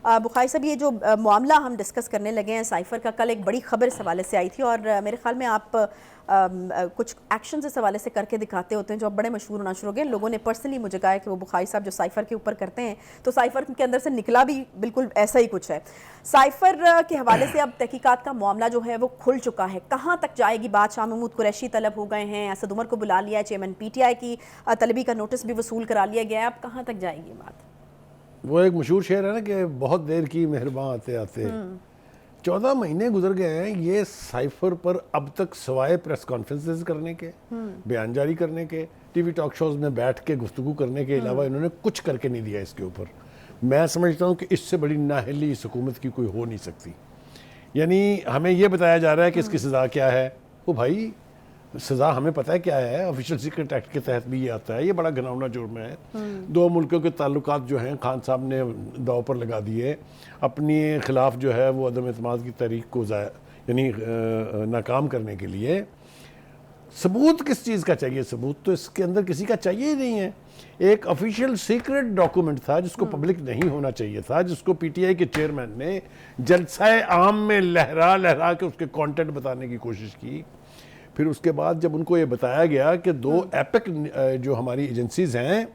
बुखारी साहब, ये जो मामला हम डिस्कस करने लगे हैं साइफ़र का, कल एक बड़ी खबर इस हवाले से आई थी और मेरे ख्याल में आप कुछ एक्शन इस हवाले से करके दिखाते होते हैं जो अब बड़े मशहूर होना शुरू हो गए। लोगों ने पर्सनली मुझे कहा है कि वो बुखारी साहब जो साइफ़र के ऊपर करते हैं तो साइफ़र के अंदर से निकला भी बिल्कुल ऐसा ही कुछ है। साइफ़र के हवाले से अब तहकीकात का मामला जो है वो खुल चुका है, कहाँ तक जाएगी बात? शाह महमूद कुरैशी तलब हो गए हैं, असद उमर को बुला लिया है, चेयरमैन PTI की तलबी का नोटिस भी वसूल करा लिया गया है, अब कहाँ तक जाएगी बात? वो एक मशहूर शेर है ना कि बहुत देर की मेहरबान आते आते 14 महीने गुजर गए हैं। ये साइफर पर अब तक सवाए प्रेस कॉन्फ्रेंसेस करने के, बयान जारी करने के, टीवी टॉक शोज में बैठ के गुफ्तगू करने के अलावा इन्होंने कुछ करके नहीं दिया इसके ऊपर। मैं समझता हूँ कि इससे बड़ी नाअहली इस हुकूमत की कोई हो नहीं सकती। यानी हमें यह बताया जा रहा है कि इसकी सज़ा क्या है। वो भाई सज़ा हमें पता है क्या है, ऑफिशियल सीक्रेट एक्ट के तहत भी ये आता है। ये बड़ा घिनौना जुर्म है। दो मुल्कों के ताल्लुकात जो हैं खान साहब ने दाव पर लगा दिए, अपने खिलाफ जो है वो अदम एतमाद की तहरीक को यानी नाकाम करने के लिए। सबूत किस चीज़ का चाहिए? सबूत तो इसके अंदर किसी का चाहिए ही नहीं है। एक ऑफिशियल सीक्रेट डॉक्यूमेंट था जिसको पब्लिक नहीं होना चाहिए था, जिसको PTI के चेयरमैन ने जलसाए आम में लहरा लहरा के उसके कंटेंट बताने की कोशिश की। फिर उसके बाद जब उनको ये बताया गया कि दो एपिक जो हमारी एजेंसीज हैं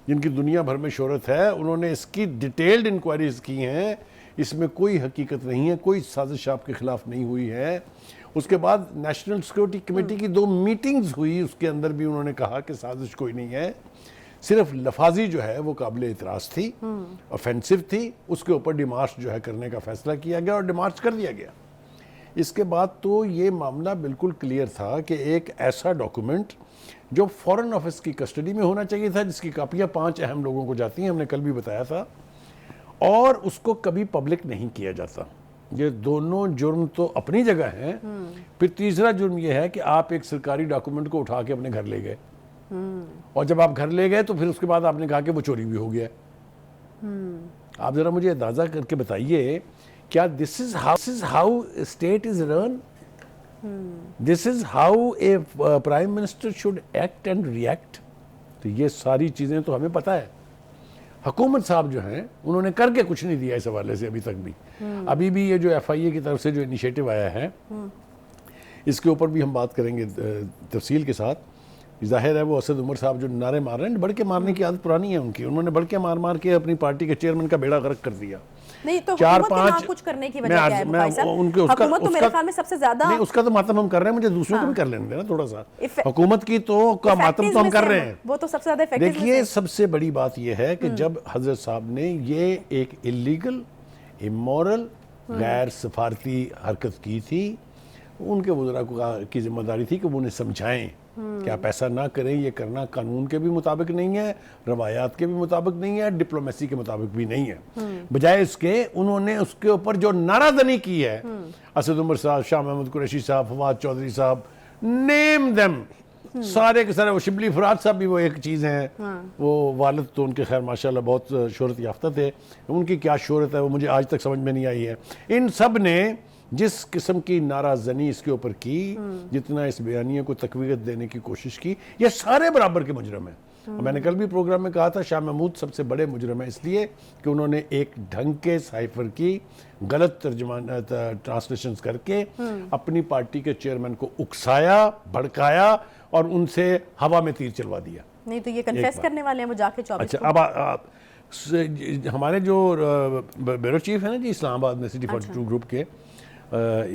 जिनकी दुनिया भर में शोहरत है, उन्होंने इसकी डिटेल्ड इंक्वायरीज की हैं, इसमें कोई हकीकत नहीं है, कोई साजिश आपके खिलाफ नहीं हुई है। उसके बाद नेशनल सिक्योरिटी कमेटी की 2 मीटिंग्स हुई, उसके अंदर भी उन्होंने कहा कि साजिश कोई नहीं है, सिर्फ लफाजी जो है वो काबिल इतराज़ थी, ऑफेंसिव थी। उसके ऊपर डिमार्च जो है करने का फैसला किया गया और डिमार्च कर दिया गया। इसके बाद तो ये मामला बिल्कुल क्लियर था कि एक ऐसा डॉक्यूमेंट जो फॉरेन ऑफिस की कस्टडी में होना चाहिए था, जिसकी कापियाँ 5 अहम लोगों को जाती हैं, हमने कल भी बताया था, और उसको कभी पब्लिक नहीं किया जाता। ये दोनों जुर्म तो अपनी जगह हैं। फिर तीसरा जुर्म ये है कि आप एक सरकारी डॉक्यूमेंट को उठा के अपने घर ले गए, और जब आप घर ले गए तो फिर उसके बाद आपने कहा कि वो चोरी भी हो गया। आप जरा मुझे अंदाजा करके बताइए, क्या this is how state is run? This is how a prime minister should act and react? तो ये सारी चीजें तो हमें पता है। हुकूमत साहब जो हैं उन्होंने करके कुछ नहीं दिया इस हवाले से अभी तक भी। अभी भी ये जो FIA की तरफ से जो इनिशिएटिव आया है, इसके ऊपर भी हम बात करेंगे तफसील के साथ। जाहिर है वो असद उमर साहब जो नारे मार रहे हैं, बढ़ के मारने की आदत पुरानी है उनकी। उन्होंने बढ़ के मार मार के अपनी पार्टी के चेयरमैन का बेड़ा गर्क कर दिया। नहीं तो 4-5 कुछ करने की वजह क्या है भाई साहब? हुकूमत तो मेरे ख्याल में सबसे ज्यादा नहीं, उसका तो मातम हम कर रहे हैं, मुझे दूसरों को भी कर लेने देना थोड़ा सा। हुकूमत की तो का मातम तो हम कर रहे हैं, वो तो सबसे ज्यादा इफेक्टिव। देखिए सबसे बड़ी बात यह है कि जब हजरत साहब ने ये एक इलीगल, इमोरल, गैर सफारती हरकत की थी, उनके वज़रा की जिम्मेदारी थी कि वो उन्हें समझाएं कि आप ऐसा ना करें, ये करना कानून के भी मुताबिक नहीं है, रवायात के भी मुताबिक नहीं है, डिप्लोमेसी के मुताबिक भी नहीं है। बजाय इसके उन्होंने उसके ऊपर जो नाराजनी की है, असद उमर साहब, शाह महमूद कुरैशी साहब, फवाद चौधरी साहब, नेम देम, सारे के सारे, वो शिबली फराद साहब भी वो एक चीज़ हैं। वो वालिद तो उनके खैर माशाल्लाह बहुत शोहरत याफ्ता थे, उनकी क्या शोहरत है वो मुझे आज तक समझ में नहीं आई है। इन सब ने जिस किस्म की नाराजनी इसके ऊपर की, जितना इस बयानिया को तकवीत देने की कोशिश की, ये सारे बराबर के मुजरम हैं। मैंने कल भी प्रोग्राम में कहा था शाह महमूद सबसे बड़े मुजरम है, इसलिए कि उन्होंने एक ढंग के साइफर की गलत ट्रांसलेशन करके अपनी पार्टी के चेयरमैन को उकसाया, भड़काया और उनसे हवा में तीर चलवा दिया। नहीं तो ये कन्फेस करने वाले हैं वो जाके 24 अच्छा, अब हमारे जो ब्यूरो चीफ है ना जी इस्लामाबाद में सिटी 42 ग्रुप के,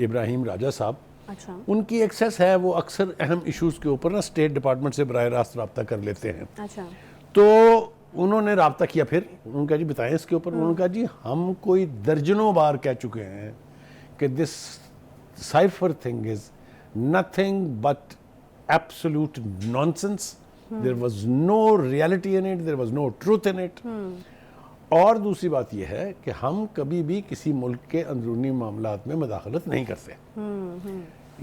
इब्राहिम राजा साहब, अच्छा, उनकी एक्सेस है, वो अक्सर अहम इश्यूज़ के ऊपर ना स्टेट डिपार्टमेंट से बराह रास्त रब्ता कर लेते हैं। अच्छा, तो उन्होंने रब्ता किया, फिर उन्होंने कहा जी बताएं इसके ऊपर। उन्होंने कहा जी हम कोई दर्जनों बार कह चुके हैं कि this cipher thing is nothing but absolute nonsense, there was no reality in it, there was no truth in it. और दूसरी बात यह है कि हम कभी भी किसी मुल्क के अंदरूनी मामलात में मदाखलत नहीं करते।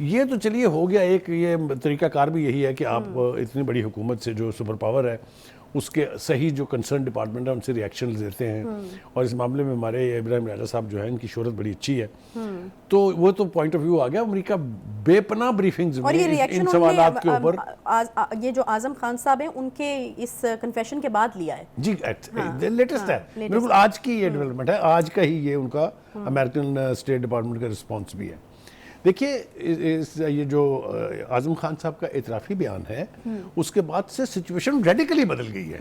ये तो चलिए हो गया, एक ये तरीकाकार भी यही है कि आप इतनी बड़ी हुकूमत से जो सुपर पावर है उसके सही जो कंसर्न डिपार्टमेंट है उनसे रिएक्शन लेते हैं। और इस मामले में हमारे इब्राहिम राजा साहब जो है इनकी शोहरत बड़ी अच्छी है, तो वो तो पॉइंट ऑफ व्यू आ गया। अमरीका बेपनाह ब्रीफिंग्स और ये में रिएक्शन इन सवालात के ऊपर ये जो आजम खान साहब हैं उनके इस कन्फेशन के बाद लिया है जी, लेटेस्ट है, बिल्कुल आज की ये डेवलपमेंट है, आज का ही ये उनका अमेरिकन स्टेट डिपार्टमेंट का रिस्पॉन्स भी है। देखिए ये जो आजम खान साहब का इतराफ़ी बयान है उसके बाद से सिचुएशन रेडिकली बदल गई है,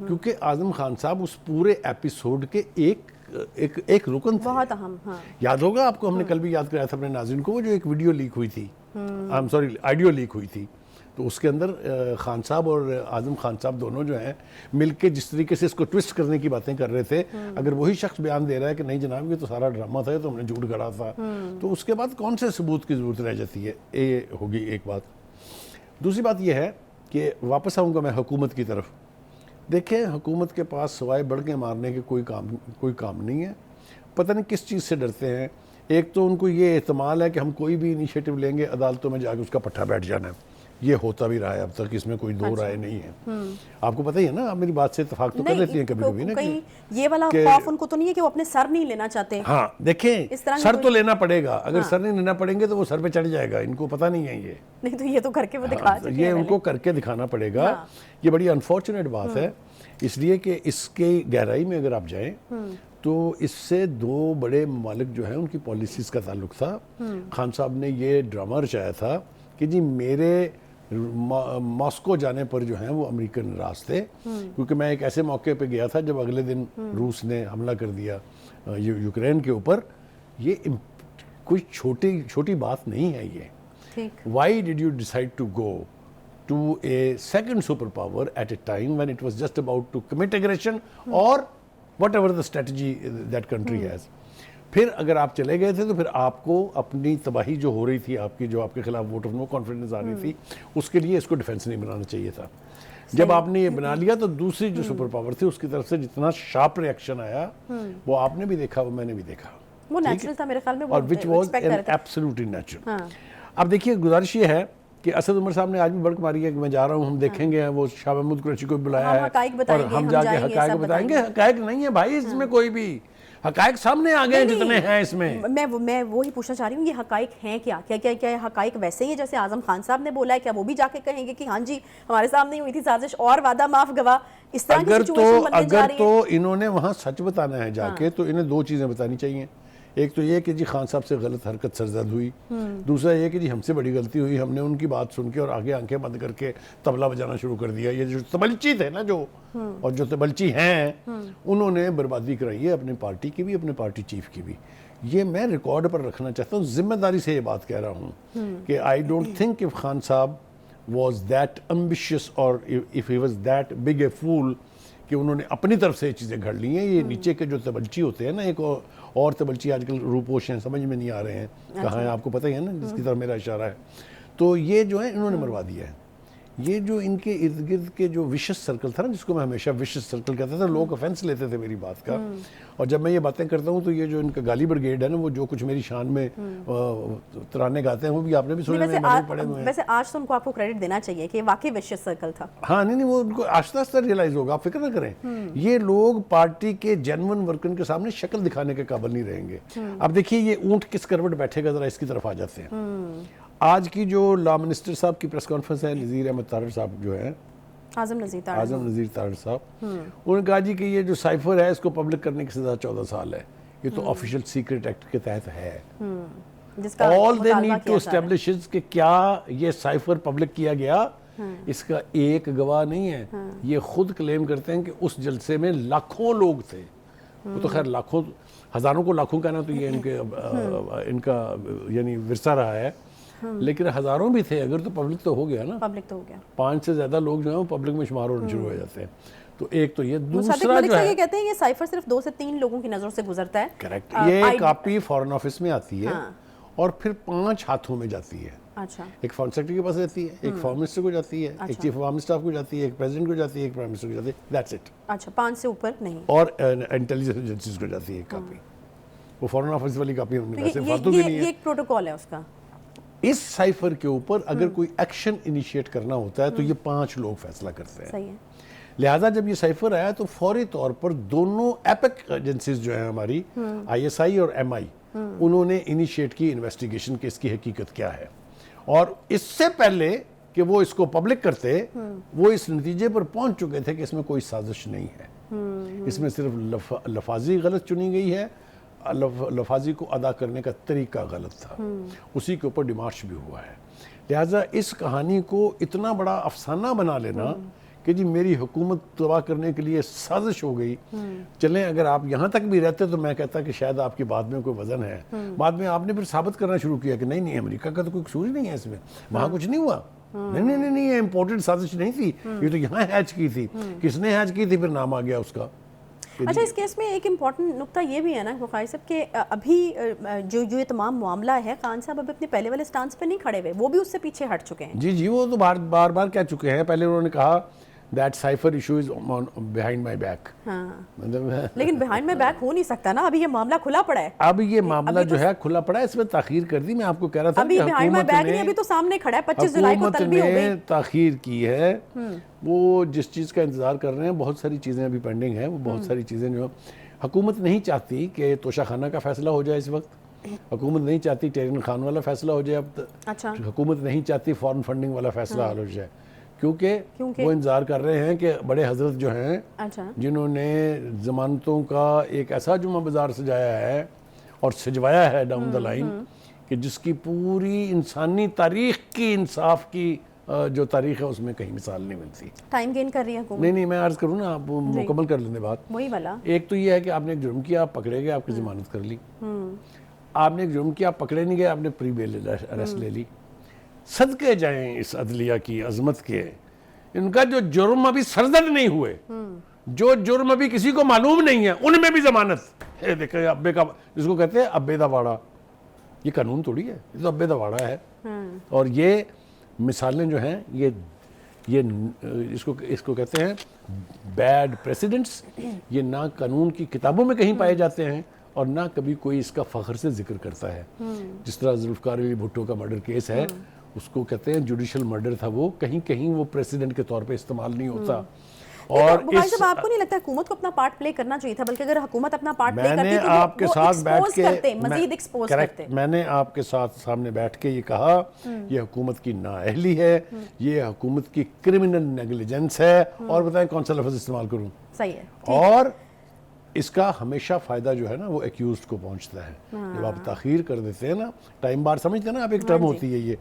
क्योंकि आजम खान साहब उस पूरे एपिसोड के एक रुकन थे, बहुत अहम। हाँ। याद होगा आपको, हमने कल भी याद कराया था अपने नाज़रीन को, वो जो एक वीडियो लीक हुई थी, I am sorry, audio leak हुई थी, तो उसके अंदर खान साहब और आजम खान साहब दोनों जो हैं मिलके जिस तरीके से इसको ट्विस्ट करने की बातें कर रहे थे, अगर वही शख्स बयान दे रहा है कि नहीं जनाब ये तो सारा ड्रामा था, ये तो हमने झूठ गढ़ा था, तो उसके बाद कौन से सबूत की ज़रूरत रह जाती है, ये होगी एक बात। दूसरी बात यह है कि वापस आऊँगा मैं हुकूमत की तरफ। देखें, हुकूमत के पास सवाए बढ़ के मारने के कोई काम नहीं है। पता नहीं किस चीज़ से डरते हैं। एक तो उनको ये एहतमाल है कि हम कोई भी इनिशिएटिव लेंगे अदालतों में जाके उसका पट्टा बैठ जाना है। ये होता भी रहा है अब तक, इसमें कोई दो राय नहीं है। आपको पता ही है ना, आप मेरी बात से इत्तेफाक तो कर लेती हैं कभी-कभी ना, ये वाला खौफ उनको तो नहीं है कि वो अपने सर नहीं लेना चाहते। हाँ, देखें, सर तो लेना पड़ेगा, अगर सर नहीं लेना पड़ेंगे तो वो सर पे चढ़ जाएगा, इनको पता नहीं है ये। नहीं तो ये तो करके वो दिखा चुके हैं, ये उनको करके दिखाना पड़ेगा। ये बड़ी अनफॉर्चुनेट बात है, इसलिए कि इसके गहराई में अगर आप जाएं तो इससे दो बड़े ममालिक जो हैं उनकी पॉलिसीज़ का ताल्लुक था। खान साहब ने ये ड्रामा रचाया था कि जी मेरे मॉस्को जाने पर जो हैं वो अमेरिकन नाराज थे, क्योंकि मैं एक ऐसे मौके पे गया था जब अगले दिन रूस ने हमला कर दिया यूक्रेन के ऊपर। ये कोई छोटी बात नहीं है ये। Why did you decide to go to a second super power at a time when it was just about to commit aggression or whatever the strategy that country has. फिर अगर आप चले गए थे तो फिर आपको अपनी तबाही जो हो रही थी, आपकी जो आपके खिलाफ वोट ऑफ नो कॉन्फिडेंस आ रही थी, उसके लिए इसको डिफेंस नहीं बनाना चाहिए था। जब आपने ये बना लिया तो दूसरी जो सुपर पावर थी उसकी तरफ से जितना शार्प रिएक्शन आया वो आपने भी देखा, वो मैंने भी देखा, वो नेचुरल था मेरे ख्याल में, और विच वाज एब्सोल्युटली नेचुरल। अब देखिए, गुजारिश ये है कि असद उमर साहब ने आज भी बड़क मारी है कि मैं जा रहा हूँ, हम देखेंगे, वो शाह महमूद कुरैशी को बुलाया है और हम जाके हकायक बताएंगे। हकायक नहीं है भाई इसमें कोई भी, हकायक सामने आ गए जितने हैं इसमें। मैं वो ही पूछना चाह रही हूँ, ये हकायक हैं क्या? क्या हकायक वैसे ही है जैसे आजम खान साहब ने बोला है? क्या वो भी जाके कहेंगे कि हाँ जी हमारे सामने हुई थी साजिश और वादा माफ गवाह? इस तरह की सिचुएशन बनने जा रही है। तो इन्होंने वहाँ सच बताना है जाके, तो इन्हें दो चीज़ें बतानी चाहिए। एक तो ये कि जी खान साहब से गलत हरकत सरजद हुई, दूसरा ये कि जी हमसे बड़ी गलती हुई, हमने उनकी बात सुन के और आगे आंखें बंद करके तबला बजाना शुरू कर दिया। ये जो तबलची थे ना जो, और जो तबलची हैं, उन्होंने बर्बादी कराई है अपनी पार्टी की भी, अपने पार्टी चीफ की भी। ये मैं रिकॉर्ड पर रखना चाहता हूँ, जिम्मेदारी से ये बात कह रहा हूँ कि I don't think if Khan Sahab was that ambitious और if he was that big a fool कि उन्होंने अपनी तरफ से ये चीज़ें घड़ ली हैं। ये नीचे के जो तबलची होते हैं ना, एक और तबलची आजकल रूपोश हैं, समझ में नहीं आ रहे हैं कहाँ हैं, आपको पता ही है ना जिसकी तरफ मेरा इशारा है। तो ये जो है इन्होंने मरवा दिया है। ये जो इनके इर्द गिर्द के जो विशेष सर्कल था ना, जिसको मैं हमेशा विशेष सर्कल कहता था, लोग ऑफेंस लेते थे मेरी बात का, और जब मैं ये बातें करता हूँ तो ये जो इनका गाली ब्रिगेड है ना, वो जो कुछ मेरी शान में तराने गाते हैं वो भी आपने भी सुने पड़े हुए हैं। वैसे आज तो उनको आपको क्रेडिट देना चाहिए कि वाकई विशेष सर्कल था। हाँ, नहीं वो उनको आस्ता आस्ता रियलाइज होगा, आप फिक्र ना करें। ये लोग पार्टी के जेन्युइन वर्कर के सामने शक्ल दिखाने के काबिल नहीं रहेंगे। अब देखिए ये ऊंट किस करवट बैठेगा, जरा इसकी तरफ आ जाते हैं। आज की जो लॉ मिनिस्टर साहब की प्रेस कॉन्फ्रेंस है, नज़ीर अहमद तारड़ साहब जो है, आजम नज़ीर तारड़ साहब, उन्होंने कहा जी कि ये जो साइफर है इसको पब्लिक करने की सजा 14 साल है। ये तो ऑफिशियल सीक्रेट एक्ट के तहत है। All they need to establish कि क्या ये साइफर पब्लिक किया गया, इसका एक गवाह नहीं है। ये खुद क्लेम करते हैं कि उस जलसे में लाखों लोग थे। वो तो खैर लाखों, हजारों को लाखों कहना तो ये इनका यानी विरसा रहा है, लेकिन हजारों भी थे अगर, तो पब्लिक तो हो गया ना, पब्लिक तो हो गया। 5 से ज्यादा लोग जो है वो पब्लिक में शुमार होने शुरू हो जाते हैं। तो एक तो ये, दूसरा जो है, ये कहते हैं ये साइफर सिर्फ 2 से 3 लोगों की नजरों से गुजरता है। करेक्ट। ये कॉपी फॉरेन ऑफिस में आती है और फिर 5 हाथों में जाती है। अच्छा। एक फॉरेन सेक्रेटरी के पास रहती है, एक फॉरेन मिनिस्टर को जाती है, एक चीफ ऑफ आर्मी स्टाफ को जाती है, एक प्रेसिडेंट को जाती है, एक प्राइम मिनिस्टर को जाती है, दैट्स इट। अच्छा, 5 से ऊपर नहीं। और इंटेलिजेंस एजेंसीज को जाती है एक कॉपी। वो फॉरेन ऑफिस वाली कॉपी उनके पास फालतू की नहीं है। ये एक प्रोटोकॉल है उसका। इस साइफर के ऊपर अगर कोई एक्शन इनिशिएट करना होता है तो ये 5 लोग फैसला करते हैं। सही है। लिहाजा जब ये साइफर आया तो फौरी तौर पर दोनों एपिक एजेंसीज जो है हमारी, ISI और MI, उन्होंने इनिशिएट की इन्वेस्टिगेशन कि इसकी हकीकत क्या है। और इससे पहले कि वो इसको पब्लिक करते, वो इस नतीजे पर पहुंच चुके थे कि इसमें कोई साजिश नहीं है, इसमें सिर्फ लफाजी गलत चुनी गई है, लफाजी को अदा करने का तरीका गलत था, उसी के ऊपर डिमार्च भी हुआ है। लिहाजा इस कहानी को इतना बड़ा अफसाना बना लेना कि जी मेरी हुकूमत तबाह करने के लिए साजिश हो गई, चलें अगर आप यहाँ तक भी रहते तो मैं कहता कि शायद आपकी बात में कोई वजन है। बाद में आपने फिर साबित करना शुरू किया कि नहीं नहीं, अमेरिका का तो कोई कसूर ही नहीं है इसमें, वहाँ कुछ नहीं हुआ, नहीं नहीं नहीं नहीं, ये इम्पोर्टेंट साजिश नहीं थी, ये तो यहाँ हैच की थी। किसने हैच की थी, फिर नाम आ गया उसका। अच्छा, इस केस में एक इम्पॉर्टेंट नुक्ता ये भी है ना बुखारी साहब कि अभी जो ये तमाम मामला है, खान साहब अभी अपने पहले वाले स्टांस पे नहीं खड़े हुए, वो भी उससे पीछे हट चुके हैं। जी जी, वो तो बार बार कह चुके हैं। पहले उन्होंने कहा that cipher issue is behind my back. हाँ। मतलब लेकिन बिहाइंड माई बैक हो नहीं सकता ना, अभी ये मामला खुला पड़ा है। अब ये मामला जो है खुला पड़ा है, इसमें ताखीर कर दी। मैं आपको कह रहा था अभी बिहाइंड माई बैक नहीं, अभी तो सामने खड़ा है, 25 जुलाई को तलबी हो गई। ताखीर की है, वो जिस चीज़ का इंतजार कर रहे हैं, बहुत सारी चीज़ें अभी पेंडिंग है। वो बहुत सारी चीज़ें जो हुकूमत नहीं चाहती कि तोशाखाना का फैसला हो जाए इस वक्त, हुकूमत नहीं चाहती टेरिन खान वाला फैसला हो जाए अब। अच्छा, हुकूमत नहीं चाहती फॉरेन फंडिंग वाला फैसला हल हो जाए, क्योंकि वो इंतजार कर रहे हैं कि बड़े हजरत जो हैं, अच्छा, जिन्होंने जमानतों का एक ऐसा जुम्मा बाजार सजाया है और सजवाया है डाउन द लाइन कि जिसकी पूरी इंसानी तारीख की, इंसाफ की जो तारीख है उसमें कहीं मिसाल नहीं मिलती। टाइम गेन कर रही है हुकूमत। नहीं नहीं, मैं अर्ज करूँ ना, आप मुकम्मल कर लेंगे बात। वही वाला, एक तो ये है कि आपने एक जुर्म किया, आप पकड़े गए, आपकी जमानत कर ली। आपने एक जुर्म किया, आप पकड़े नहीं गए, आपने प्री बेल अरेस्ट ले ली। सदके जाएं इस अदलिया की अजमत के, इनका जो जुर्म अभी सरजद नहीं हुए, जो जुर्म अभी किसी को मालूम नहीं है, उनमें भी जमानत। देखे अब्बे का, जिसको कहते हैं अब्बे दा वाड़ा, ये कानून थोड़ी है, ये तो अब्बे दा वाड़ा है। और ये मिसालें जो हैं, ये इसको कहते हैं बैड प्रेसिडेंट्स। ये ना कानून की किताबों में कहीं पाए जाते हैं और ना कभी कोई इसका फख्र से जिक्र करता है। जिस तरह जुल्फ़िकार अली भुट्टो का मर्डर केस है, उसको कहते हैं जुडिशल मर्डर था, वो कहीं कहीं वो प्रेसिडेंट के तौर पे इस्तेमाल नहीं होता। और इस आपको नहीं लगता हुकूमत को अपना पार्ट प्ले करना चाहिए था? बल्कि अगर हुकूमत अपना पार्ट प्ले करती तो आपके साथ बैठ के मजीद एक्सपोज करते। मैंने आपके साथ सामने बैठ के ये कहा, ये हुकूमत की नाअहली है, ये हुकूमत की क्रिमिनल नेग्लिजेंस है। और बताएं कौन सा लफ्ज इस्तेमाल करूं? सही है। और इसका हमेशा फायदा जो है ना वो एक्यूज्ड को पहुंचता है। जब आप ताखीर कर देते हैं ना, टाइम बार समझते हैं ना आप, एक टर्म होती है ये,